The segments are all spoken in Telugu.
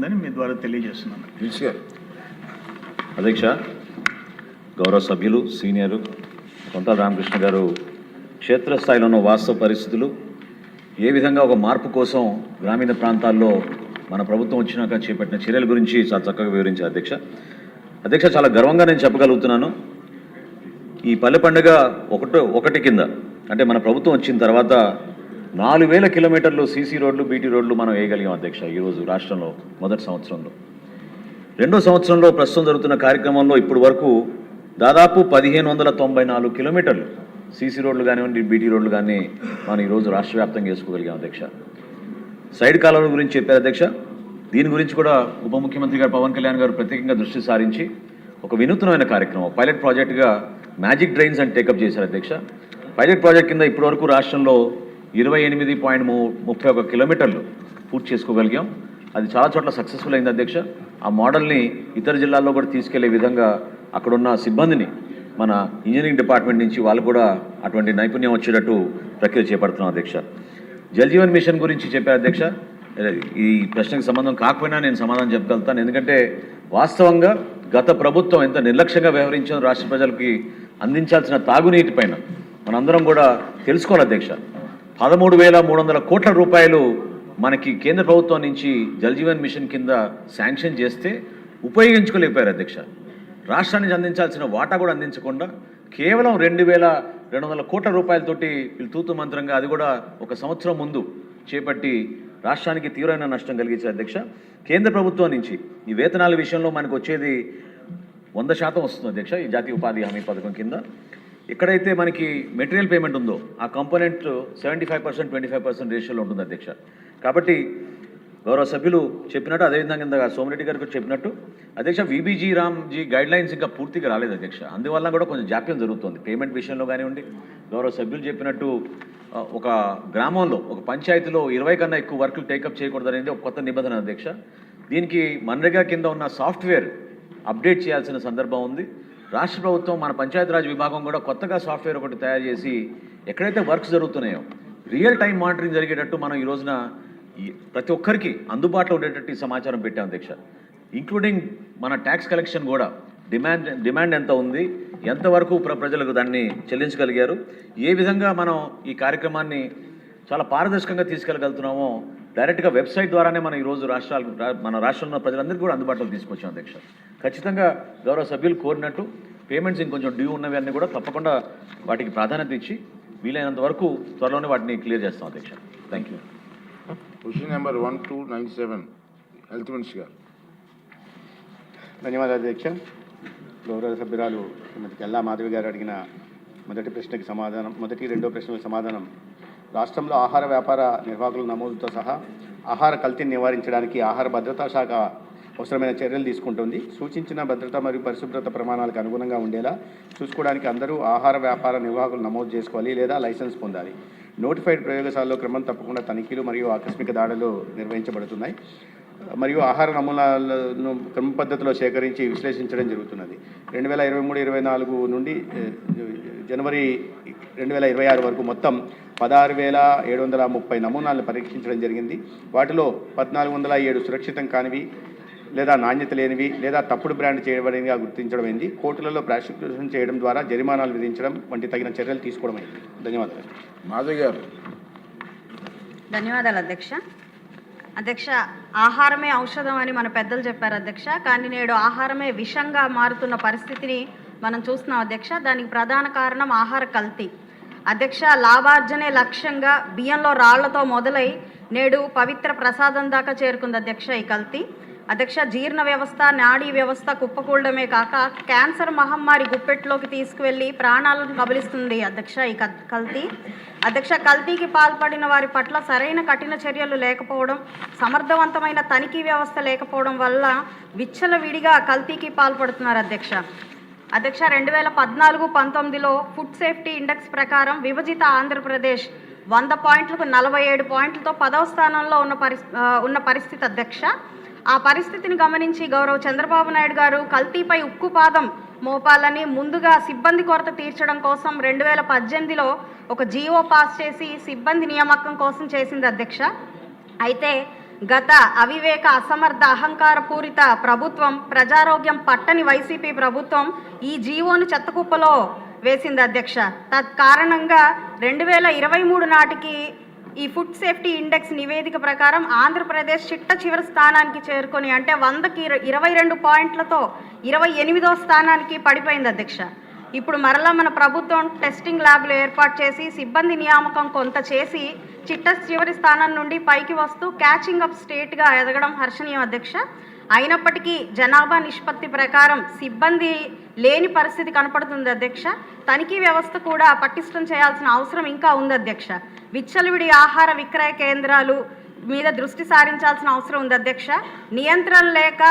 ఉందని మీ ద్వారా తెలియజేస్తున్నాను. అధ్యక్ష, గౌరవ సభ్యులు సీనియరు కొంతాల రామకృష్ణ గారు క్షేత్రస్థాయిలో ఉన్న వాస్తవ పరిస్థితులు, ఏ విధంగా ఒక మార్పు కోసం గ్రామీణ ప్రాంతాల్లో మన ప్రభుత్వం వచ్చినాక చేపట్టిన చర్యల గురించి చాలా చక్కగా వివరించారు. అధ్యక్ష, చాలా గర్వంగా నేను చెప్పగలుగుతున్నాను, ఈ పల్లె పండుగ ఒకటి కింద అంటే మన ప్రభుత్వం వచ్చిన తర్వాత 4000 కిలోమీటర్లు సీసీ రోడ్లు, బీటీ రోడ్లు మనం వేయగలిగాం అధ్యక్ష. ఈరోజు రాష్ట్రంలో మొదటి సంవత్సరంలో, రెండో సంవత్సరంలో ప్రస్తుతం జరుగుతున్న కార్యక్రమంలో ఇప్పటి వరకు దాదాపు 1594 కిలోమీటర్లు సీసీ రోడ్లు కానివ్వండి, బీటీ రోడ్లు కానీ మనం ఈరోజు రాష్ట్ర వ్యాప్తంగా వేసుకోగలిగాం అధ్యక్ష. సైడ్ కాలువల గురించి చెప్పారు అధ్యక్ష. దీని గురించి కూడా ఉప ముఖ్యమంత్రి గారు పవన్ కళ్యాణ్ గారు ప్రత్యేకంగా దృష్టి సారించి ఒక వినూత్నమైన కార్యక్రమం పైలట్ ప్రాజెక్టుగా మ్యాజిక్ డ్రైన్స్ అని టేకప్ చేశారు అధ్యక్ష. పైలట్ ప్రాజెక్ట్ కింద ఇప్పటివరకు రాష్ట్రంలో 28.31 కిలోమీటర్లు పూర్తి చేసుకోగలిగాం. అది చాలా చోట్ల సక్సెస్ఫుల్ అయింది అధ్యక్ష. ఆ మోడల్ని ఇతర జిల్లాల్లో కూడా తీసుకెళ్లే విధంగా అక్కడున్న సిబ్బందిని మన ఇంజనీరింగ్ డిపార్ట్మెంట్ నుంచి వాళ్ళు కూడా అటువంటి నైపుణ్యం వచ్చేటట్టు ప్రక్రియ చేపడుతున్నాం అధ్యక్ష. జల్ జీవన్ మిషన్ గురించి చెప్పారు అధ్యక్ష. ఈ ప్రశ్నకు సంబంధం కాకపోయినా నేను సమాధానం చెప్పగలుగుతాను, ఎందుకంటే వాస్తవంగా గత ప్రభుత్వం ఎంత నిర్లక్ష్యంగా వ్యవహరించిందో రాష్ట్ర ప్రజలకి అందించాల్సిన తాగునీటి పైన మనందరం కూడా తెలుసుకోవాలి అధ్యక్ష. 13,300 కోట్ల రూపాయలు మనకి కేంద్ర ప్రభుత్వం నుంచి జల్ జీవన్ మిషన్ కింద శాంక్షన్ చేస్తే ఉపయోగించుకోలేకపోయారు అధ్యక్ష. రాష్ట్రానికి అందించాల్సిన వాటా కూడా అందించకుండా కేవలం 2,200 కోట్ల రూపాయలతోటి వీళ్ళు తూతు మంత్రంగా, అది కూడా ఒక సంవత్సరం ముందు చేపట్టి రాష్ట్రానికి తీవ్రమైన నష్టం కలిగించారు అధ్యక్ష. కేంద్ర ప్రభుత్వం నుంచి ఈ వేతనాల విషయంలో మనకు వచ్చేది 100% వస్తుంది అధ్యక్ష. ఈ జాతీయ ఉపాధి హామీ పథకం కింద ఎక్కడైతే మనకి మెటీరియల్ పేమెంట్ ఉందో ఆ కాంపోనెంట్ 75%, 25% రేషియోలో ఉంటుంది అధ్యక్ష. కాబట్టి గౌరవ సభ్యులు చెప్పినట్టు, అదేవిధంగా కింద సోమిరెడ్డి గారికి చెప్పినట్టు అధ్యక్ష, విబీజీ రామ్జీ గైడ్ లైన్స్ ఇంకా పూర్తిగా రాలేదు అధ్యక్ష. అందువల్ల కూడా కొంచెం జాప్యం జరుగుతుంది పేమెంట్ విషయంలో కానివ్వండి. గౌరవ సభ్యులు చెప్పినట్టు ఒక గ్రామంలో, ఒక పంచాయతీలో 20 కన్నా ఎక్కువ వర్కులు టేకప్ చేయకూడదు అనేది ఒక కొత్త నిబంధన అధ్యక్ష. దీనికి మన్రేగా కింద ఉన్న సాఫ్ట్వేర్ అప్డేట్ చేయాల్సిన సందర్భం ఉంది. రాష్ట్ర ప్రభుత్వం, మన పంచాయతీరాజ్ విభాగం కూడా కొత్తగా సాఫ్ట్వేర్ ఒకటి తయారు చేసి ఎక్కడైతే వర్క్స్ జరుగుతున్నాయో రియల్ టైం మానిటరింగ్ జరిగేటట్టు మనం ఈ రోజున ప్రతి ఒక్కరికి అందుబాటులో ఉండేటట్టు ఈ సమాచారం పెట్టాం అధ్యక్ష. ఇంక్లూడింగ్ మన ట్యాక్స్ కలెక్షన్ కూడా డిమాండ్ ఎంత ఉంది, ఎంతవరకు ప్రజలకు దాన్ని చెల్లించగలిగారు, ఏ విధంగా మనం ఈ కార్యక్రమాన్ని చాలా పారదర్శకంగా తీసుకెళ్ళగలుగుతున్నామో డైరెక్ట్గా వెబ్సైట్ ద్వారానే మనం ఈరోజు మన రాష్ట్రంలో ప్రజలందరికీ కూడా అందుబాటులో తీసుకొచ్చాం అధ్యక్ష. ఖచ్చితంగా గౌరవ సభ్యులు కోరినట్టు పేమెంట్స్ ఇంకొంచెం డ్యూ ఉన్నవి అన్నీ కూడా తప్పకుండా వాటికి ప్రాధాన్యత ఇచ్చి వీలైనంత వరకు త్వరలోనే వాటిని క్లియర్ చేస్తాం అధ్యక్ష. Thank you. Question number 1297 health minister గారు. ధన్యవాదాలు అధ్యక్ష. గౌరవ సభ్యురాలు శ్రీమతి కెల్లా మాధవి గారు అడిగిన మొదటి ప్రశ్నకి సమాధానం, రెండో ప్రశ్నలకు సమాధానం. రాష్ట్రంలో ఆహార వ్యాపార నిర్వాహకుల నమోదుతో సహా ఆహార కల్తీని నివారించడానికి ఆహార భద్రతా శాఖ అవసరమైన చర్యలు తీసుకుంటుంది. సూచించిన భద్రత మరియు పరిశుభ్రత ప్రమాణాలకు అనుగుణంగా ఉండేలా చూసుకోవడానికి అందరూ ఆహార వ్యాపార నిర్వాహకులు నమోదు చేసుకోవాలి లేదా లైసెన్స్ పొందాలి. నోటిఫైడ్ ప్రయోగశాలలో క్రమం తప్పకుండా తనిఖీలు మరియు ఆకస్మిక దాడులు నిర్వహించబడుతున్నాయి మరియు ఆహార నమూనాలను క్రమ పద్ధతిలో సేకరించి విశ్లేషించడం జరుగుతున్నది. 2023-24 నుండి జనవరి 2026 వరకు మొత్తం 16,730 నమూనాలను పరీక్షించడం జరిగింది. వాటిలో 1,407 సురక్షితం కానివి లేదా నాణ్యత లేనివి లేదా తప్పుడు బ్రాండ్ చేయబడినవిగా గుర్తించడమైంది. కోర్టులలో ప్రాసిక్యూషన్ చేయడం ద్వారా జరిమానాలు విధించడం వంటి తగిన చర్యలు తీసుకోవడం అయింది. ధన్యవాదాలు. మాధవి గారు. ధన్యవాదాలు అధ్యక్ష. అధ్యక్ష, ఆహారమే ఔషధం అని మన పెద్దలు చెప్పారు అధ్యక్ష. కానీ నేడు ఆహారమే విషంగా మారుతున్న పరిస్థితిని మనం చూస్తున్నాం అధ్యక్ష. దానికి ప్రధాన కారణం ఆహార కల్తీ అధ్యక్ష. లాభార్జనే లక్ష్యంగా బియ్యంలో రాళ్లతో మొదలై నేడు పవిత్ర ప్రసాదం దాకా చేరుకుంది అధ్యక్ష ఈ కల్తీ. అధ్యక్ష, జీర్ణ వ్యవస్థ, నాడీ వ్యవస్థ కుప్పకూడమే కాక క్యాన్సర్ మహమ్మారి గుప్పెట్లోకి తీసుకువెళ్ళి ప్రాణాలను కబలిస్తుంది అధ్యక్ష ఈ కల్తీ. అధ్యక్ష, కల్తీకి పాల్పడిన వారి పట్ల సరైన కఠిన చర్యలు లేకపోవడం, సమర్థవంతమైన తనిఖీ వ్యవస్థ లేకపోవడం వల్ల విచ్చలవిడిగా కల్తీకి పాల్పడుతున్నారు అధ్యక్ష. 2014-19లో ఫుడ్ సేఫ్టీ ఇండెక్స్ ప్రకారం విభజిత ఆంధ్రప్రదేశ్ 100 పాయింట్లకు 47 పాయింట్లతో 10వ స్థానంలో ఉన్న పరిస్థితి అధ్యక్ష. ఆ పరిస్థితిని గమనించి గౌరవ చంద్రబాబు నాయుడు గారు కల్తీపై ఉక్కుపాదం మోపాలని ముందుగా సిబ్బంది కొరత తీర్చడం కోసం 2018లో ఒక జీవో పాస్ చేసి సిబ్బంది నియామకం కోసం చేసింది అధ్యక్ష. అయితే గత అవివేక అసమర్థ అహంకారపూరిత ప్రభుత్వం, ప్రజారోగ్యం పట్టని వైసీపీ ప్రభుత్వం ఈ జీవోను చెత్తకుప్పలో వేసింది అధ్యక్ష. తత్కారణంగా 2023 నాటికి ఈ ఫుడ్ సేఫ్టీ ఇండెక్స్ నివేదిక ప్రకారం ఆంధ్రప్రదేశ్ చిట్ట చివరి స్థానానికి చేరుకొని, అంటే 100కి 22 పాయింట్లతో 28వ స్థానానికి పడిపోయింది అధ్యక్ష. ఇప్పుడు మరలా మన ప్రభుత్వం టెస్టింగ్ ల్యాబ్లు ఏర్పాటు చేసి సిబ్బంది నియామకం కొంత చేసి చిట్ట చివరి స్థానం నుండి పైకి వస్తూ క్యాచింగ్ అప్ స్టేట్గా ఎదగడం హర్షణీయం అధ్యక్ష. అయినప్పటికీ జనాభా నిష్పత్తి ప్రకారం సిబ్బంది లేని పరిస్థితి కనపడుతుంది అధ్యక్ష. తనిఖీ వ్యవస్థ కూడా పటిష్టం చేయాల్సిన అవసరం ఇంకా ఉంది అధ్యక్ష. విచ్చలవిడి ఆహార విక్రయ కేంద్రాలు మీద దృష్టి సారించాల్సిన అవసరం ఉంది అధ్యక్ష. నియంత్రణ లేక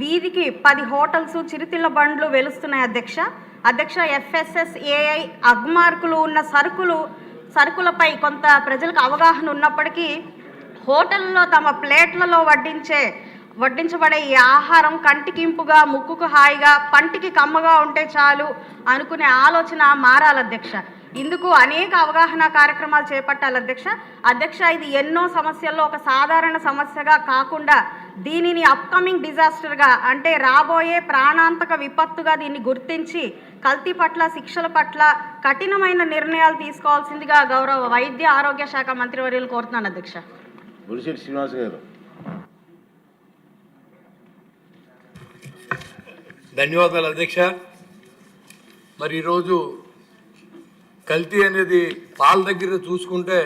వీధికి 10 హోటల్స్, చిరుతిళ్ళ బండ్లు వెలుస్తున్నాయి అధ్యక్ష. FSSAI అగ్మార్కులు ఉన్న సరుకులపై కొంత ప్రజలకు అవగాహన ఉన్నప్పటికీ హోటల్లో తమ ప్లేట్లలో వడ్డించబడే ఈ ఆహారం కంటికింపుగా, ముక్కుకు హాయిగా, పంటికి కమ్మగా ఉంటే చాలు అనుకునే ఆలోచన మారాలి అధ్యక్ష. ఇందుకు అనేక అవగాహన కార్యక్రమాలు చేపట్టాలి అధ్యక్ష. ఇది ఎన్నో సమస్యల్లో ఒక సాధారణ సమస్యగా కాకుండా దీనిని అప్కమింగ్ డిజాస్టర్గా, అంటే రాబోయే ప్రాణాంతక విపత్తుగా దీన్ని గుర్తించి కల్తీ పట్ల, శిక్షల పట్ల కఠినమైన నిర్ణయాలు తీసుకోవాల్సిందిగా గౌరవ వైద్య ఆరోగ్య శాఖ మంత్రివర్యులు కోరుతున్నాను అధ్యక్ష. బొలిశెట్టి శ్రీనివాస్ గారు. ధన్యవాదాలు అధ్యక్ష. మరి ఈరోజు కల్తీ అనేది పాల దగ్గర చూసుకుంటే